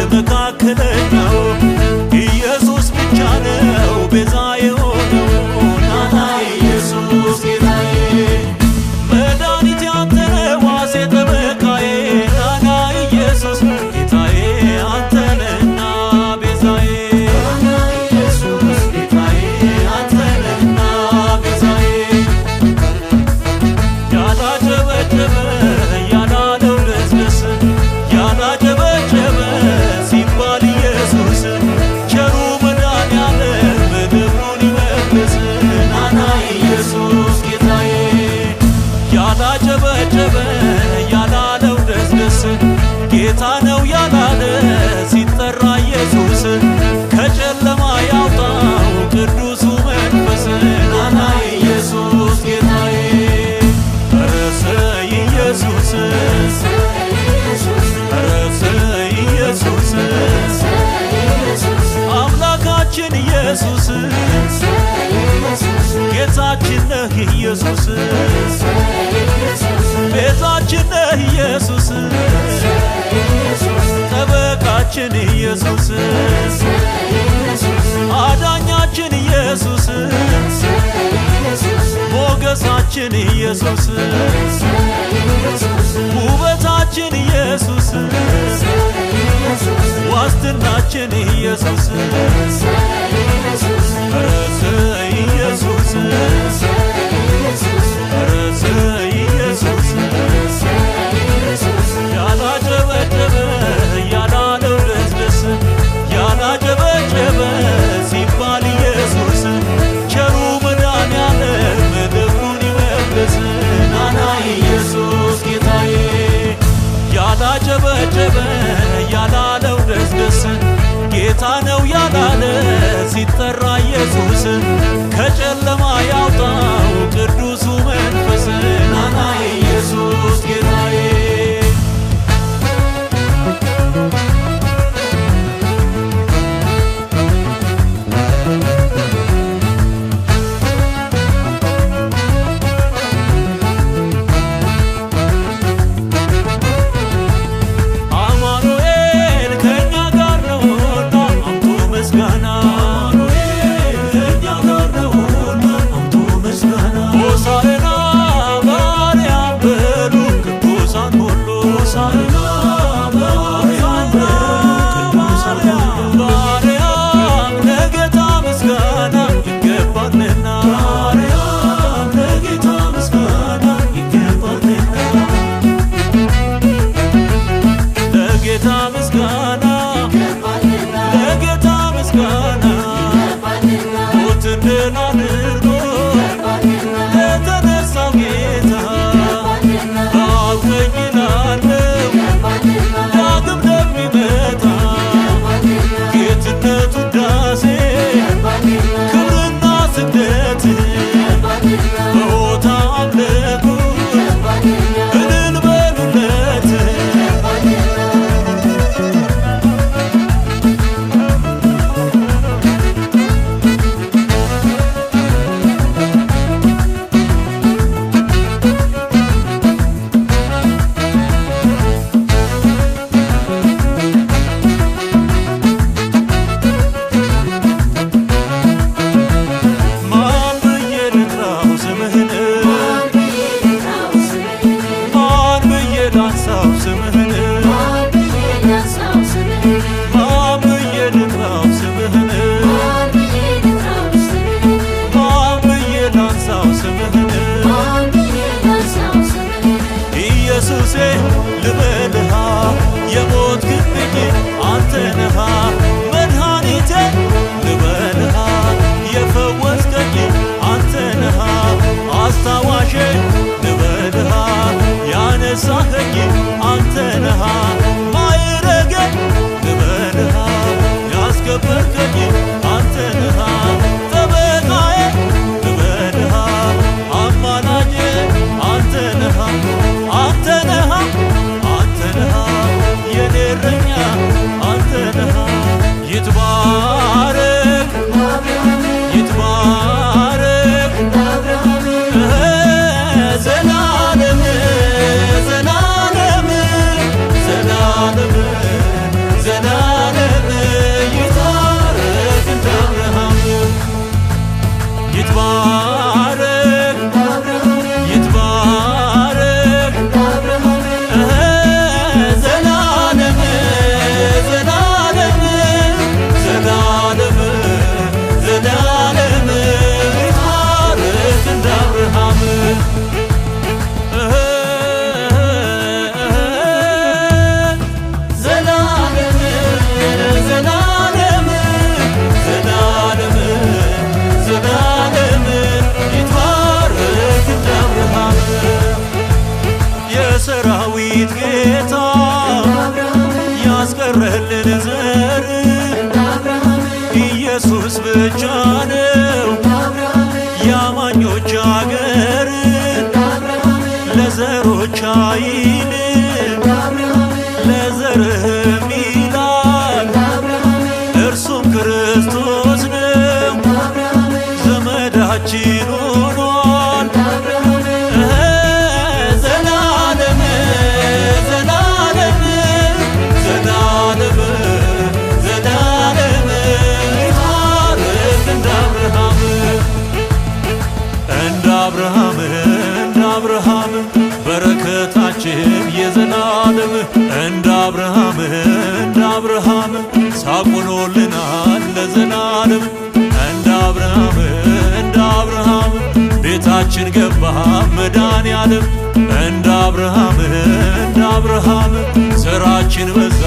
መካከለኛው ኢየሱስ ብቻ ነው ቤዛ የሆነው። ናና ኢየሱስ ጌታዬ መድኃኒቴ አንተነህ ዋሴ ጠበቃዬ። ናና ኢየሱስ ጌታዬ አንተነህና ቤዛዬ። ናና ኢየሱስ ጌታዬ አንተነህና ቤዛዬ። ያላጨበጨበ ያላለው ደስደስ ያላጨበጨበ ሲባል ኢየሱስ ቸሩ መድኃኒዓለም ክብሩን ይመልስ። ናና ኢየሱስ ጌታዬ ያላጨበጨበ ያላለው ደስደስ ጌታ ነው ያላለ ሲጠራ ኢየሱስ ከጨለማ ያውጣው ቅዱሱ መንፈስ። ናና ኢየሱስ ጌታዬ ረሰይ ኢየሱስ ረሰይ ኢየሱስ አምላካችን ኢየሱስ ጌታችን ነህ ኢየሱስ ቤዛችን ነህ ኢየሱስ ጠበቃችን ኢየሱስ አዳኛችን ኢየሱስ ሞገሳችን ኢየሱስ ውበታችን ኢየሱስ ዋስትናችን ኢየሱስ ረሰይ ኢየሱስ ረሰይ ኢየሱስ ያላጨበጨበ ያላለው ደስደስ ያላጨበጨበ ሲባል ኢየሱስ ቸሩ መድኃኒዓለም ክብሩን ይመልስ። ናና ኢየሱስ ጌታዬ ያላጨበጨበ ያላለው ደስደስ ጌታ ነው ያላለ ሲጠራ ኢየሱስ ከጨለማ ያውጣው ቅዱሱ መንፈስ። ናና ኢየሱስ ጌታዬ አማኑኤል ከእኛ ጋር ነውና አምጡ ምስጋና። አማኑኤል ከእኛ ጋር ነውና አምጡ ምስጋና። ብቻ ነው የአማኞች አገር ለዘሮች አይልም ለዘርህም ይላል እርሱም ክርስቶስ ነው ዘመዳችን ሆኗል ዘላለም ዘላለም ዘላለም ዘላለም ይባረክ እንደ አብርሃም እንደ አብርሃም በረከታችን የዘላለም እንደ አብርሃም ሳቁኖልናል ለዘላለም እንደ አብርሃም ቤታችን ገባ መድኃኔዓለም እንደ አብርሃም ዘራችን በዛ